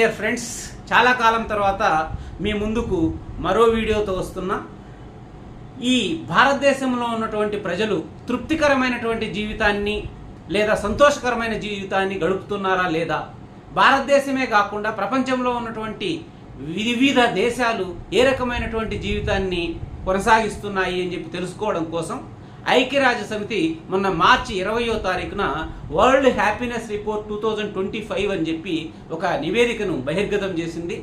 Dear friends, చాలా కాలం తర్వాత మీ ముందుకు మరో వీడియోతో వస్తున్నా. ఈ భారతదేశంలో ఉన్నటువంటి ప్రజలు తృప్తికరమైనటువంటి జీవితాన్ని లేదా సంతోషకరమైన జీవితాన్ని గడుపుతున్నారా లేదా, భారతదేశమే కాకుండా ప్రపంచంలో ఉన్నటువంటి వివిధ దేశాలు ఏ రకమైనటువంటి జీవితాన్ని కొనసాగిస్తున్నాయి అని చెప్పి తెలుసుకోవడం కోసం ఐక్యరాజ్య సమితి మొన్న మార్చి 20వ తారీఖున వరల్డ్ హ్యాపీనెస్ రిపోర్ట్ 2025 అని చెప్పి ఒక నివేదికను బహిర్గతం చేసింది.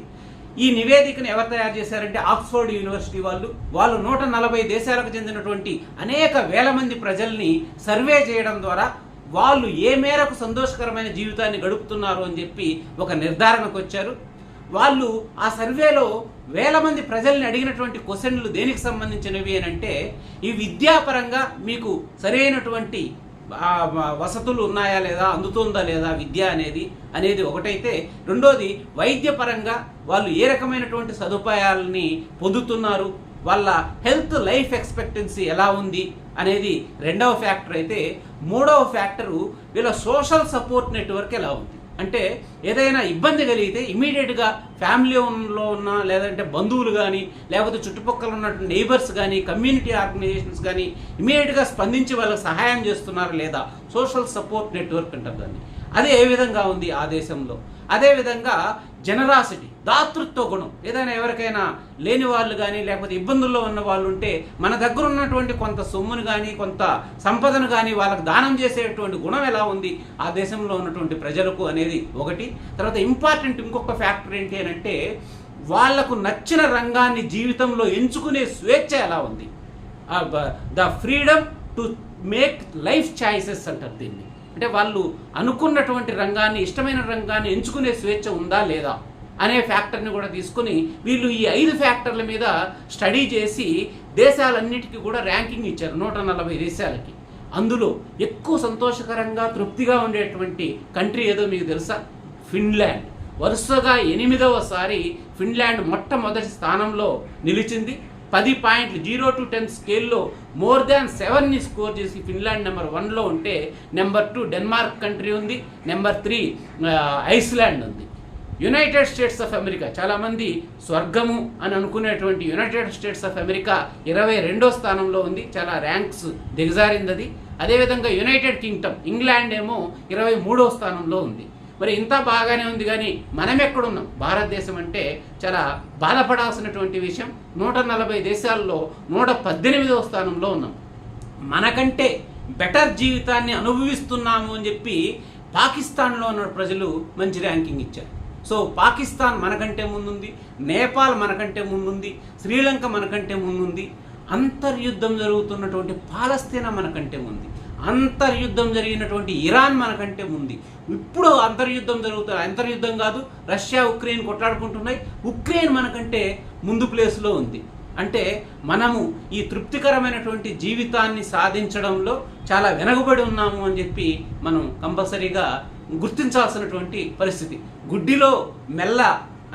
ఈ నివేదికను ఎవరు తయారు చేశారంటే ఆక్స్ఫర్డ్ యూనివర్సిటీ వాళ్ళు 140 దేశాలకు చెందినటువంటి అనేక వేల మంది ప్రజల్ని సర్వే చేయడం ద్వారా వాళ్ళు ఏ మేరకు సంతోషకరమైన జీవితాన్ని గడుపుతున్నారు అని చెప్పి ఒక నిర్ధారణకు వచ్చారు. వాళ్ళు ఆ సర్వేలో వేల మంది ప్రజల్ని అడిగినటువంటి క్వశ్చన్లు దేనికి సంబంధించినవి అని అంటే, ఈ విద్యాపరంగా మీకు సరైనటువంటి వసతులు ఉన్నాయా లేదా, అందుతుందా లేదా విద్య అనేది ఒకటైతే, రెండోది వైద్యపరంగా వాళ్ళు ఏ రకమైనటువంటి సదుపాయాలని పొందుతున్నారు, వాళ్ళ హెల్త్ లైఫ్ ఎక్స్పెక్టెన్సీ ఎలా ఉంది అనేది రెండవ ఫ్యాక్టర్ అయితే, మూడవ ఫ్యాక్టరు వీళ్ళ సోషల్ సపోర్ట్ నెట్వర్క్ ఎలా ఉంది. అంటే ఏదైనా ఇబ్బంది కలిగితే ఇమీడియట్గా ఫ్యామిలీలో ఉన్న లేదంటే బంధువులు కానీ లేకపోతే చుట్టుపక్కల ఉన్నటువంటి నైబర్స్ కానీ కమ్యూనిటీ ఆర్గనైజేషన్స్ కానీ ఇమీడియట్గా స్పందించి వాళ్ళకి సహాయం చేస్తున్నారు లేదా, సోషల్ సపోర్ట్ నెట్వర్క్ అంటారు దాన్ని. అది ఏ విధంగా ఉంది ఆ దేశంలో. అదేవిధంగా జనరాసిటీ, దాతృత్వ గుణం, ఏదైనా ఎవరికైనా లేని వాళ్ళు కానీ లేకపోతే ఇబ్బందుల్లో ఉన్న వాళ్ళు ఉంటే మన దగ్గర ఉన్నటువంటి కొంత సొమ్మును కానీ కొంత సంపదను కానీ వాళ్ళకు దానం చేసేటువంటి గుణం ఎలా ఉంది ఆ దేశంలో ఉన్నటువంటి ప్రజలకు అనేది ఒకటి. తర్వాత ఇంపార్టెంట్ ఇంకొక ఫ్యాక్టర్ ఏంటి అని అంటే, వాళ్లకు నచ్చిన రంగాన్ని జీవితంలో ఎంచుకునే స్వేచ్ఛ ఎలా ఉంది. The freedom to make life choices అంటారు దీన్ని. అంటే వాళ్ళు అనుకున్నటువంటి రంగాన్ని, ఇష్టమైన రంగాన్ని ఎంచుకునే స్వేచ్ఛ ఉందా లేదా అనే ఫ్యాక్టర్ని కూడా తీసుకుని వీళ్ళు ఈ 5 ఫ్యాక్టర్ల మీద స్టడీ చేసి దేశాలన్నిటికీ కూడా ర్యాంకింగ్ ఇచ్చారు, 140 దేశాలకి. అందులో ఎక్కువ సంతోషకరంగా తృప్తిగా ఉండేటువంటి కంట్రీ ఏదో మీకు తెలుసా? ఫిన్లాండ్. వరుసగా 8వసారి ఫిన్లాండ్ మొట్టమొదటి స్థానంలో నిలిచింది. 10 పాయింట్లు 0 to 10 స్కేల్లో మోర్ దాన్ 7ని స్కోర్ చేసి ఫిన్లాండ్ నెంబర్ 1లో ఉంటే, నెంబర్ 2 డెన్మార్క్ కంట్రీ ఉంది, నెంబర్ 3 ఐస్లాండ్ ఉంది. యునైటెడ్ స్టేట్స్ ఆఫ్ అమెరికా, చాలామంది స్వర్గము అని అనుకునేటువంటి యునైటెడ్ స్టేట్స్ ఆఫ్ అమెరికా 22వ స్థానంలో ఉంది, చాలా ర్యాంక్స్ దిగజారింది అది. అదేవిధంగా యునైటెడ్ కింగ్డమ్, ఇంగ్లాండ్ ఏమో 23వ స్థానంలో ఉంది. మరి ఇంత బాగానే ఉంది కానీ మనం ఎక్కడున్నాం? భారతదేశం అంటే చాలా బాధపడాల్సినటువంటి విషయం. 140 దేశాల్లో 118వ స్థానంలో ఉన్నాం. మనకంటే బెటర్ జీవితాన్ని అనుభవిస్తున్నాము అని చెప్పి పాకిస్తాన్లో ఉన్న ప్రజలు మంచి ర్యాంకింగ్ ఇచ్చారు. సో పాకిస్తాన్ మనకంటే ముందుంది, నేపాల్ మనకంటే ముందుంది, శ్రీలంక మనకంటే ముందుంది, అంతర్యుద్ధం జరుగుతున్నటువంటి పాలస్తీనా మనకంటే ఉంది, అంతర్యుద్ధం జరిగినటువంటి ఇరాన్ మనకంటే ఉంది. ఇప్పుడు అంతర్యుద్ధం కాదు, రష్యా ఉక్రెయిన్ కొట్లాడుకుంటున్నాయి, ఉక్రెయిన్ మనకంటే ముందు ప్లేస్లో ఉంది. అంటే మనము ఈ తృప్తికరమైనటువంటి జీవితాన్ని సాధించడంలో చాలా వెనకబడి ఉన్నాము అని చెప్పి మనం కంపల్సరీగా గుర్తించాల్సినటువంటి పరిస్థితి. గుడ్డిలో మెల్ల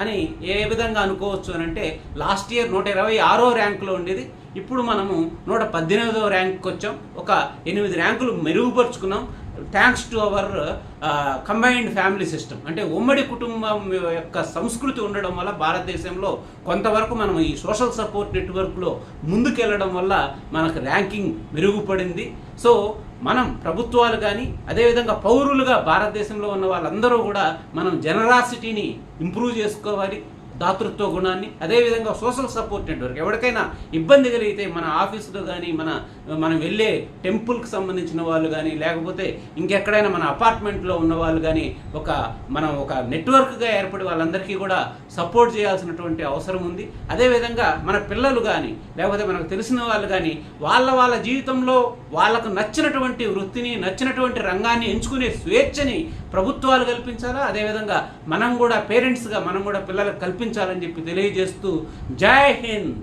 అని ఏ విధంగా అనుకోవచ్చు అని అంటే, లాస్ట్ ఇయర్ 126వ ర్యాంకులో ఉండేది, ఇప్పుడు మనము 118వ ర్యాంక్కి వచ్చాం. ఒక 8 ర్యాంకులు మెరుగుపరుచుకున్నాం, thanks to our combined family system. అంటే ఉమ్మడి కుటుంబం యొక్క సంస్కృతి ఉండడం వల్ల భారతదేశంలో కొంతవరకు మనం ఈ సోషల్ సపోర్ట్ నెట్వర్క్లో ముందుకెళ్ళడం వల్ల మనకు ర్యాంకింగ్ మెరుగుపడింది. సో మనం ప్రభుత్వాలు కానీ అదేవిధంగా పౌరులుగా భారతదేశంలో ఉన్న వాళ్ళందరూ కూడా మనం జనరాసిటీని ఇంప్రూవ్ చేసుకోవాలి, దాతృత్వ గుణాన్ని. అదేవిధంగా సోషల్ సపోర్ట్ నెట్వర్క్, ఎవరికైనా ఇబ్బంది కలిగితే మన ఆఫీసులో కానీ మనం వెళ్ళే టెంపుల్కి సంబంధించిన వాళ్ళు కానీ లేకపోతే ఇంకెక్కడైనా మన అపార్ట్మెంట్లో ఉన్న వాళ్ళు కానీ మనం ఒక నెట్వర్క్గా ఏర్పడి వాళ్ళందరికీ కూడా సపోర్ట్ చేయాల్సినటువంటి అవసరం ఉంది. అదేవిధంగా మన పిల్లలు కానీ లేకపోతే మనకు తెలిసిన వాళ్ళు కానీ వాళ్ళ జీవితంలో వాళ్ళకు నచ్చినటువంటి వృత్తిని, నచ్చినటువంటి రంగాన్ని ఎంచుకునే స్వేచ్ఛని ప్రభుత్వాలు కల్పించాలా. అదేవిధంగా మనం కూడా పేరెంట్స్గా మనం కూడా పిల్లలకు కల్పించాలని చెప్పి తెలియజేస్తూ, జై హింద్.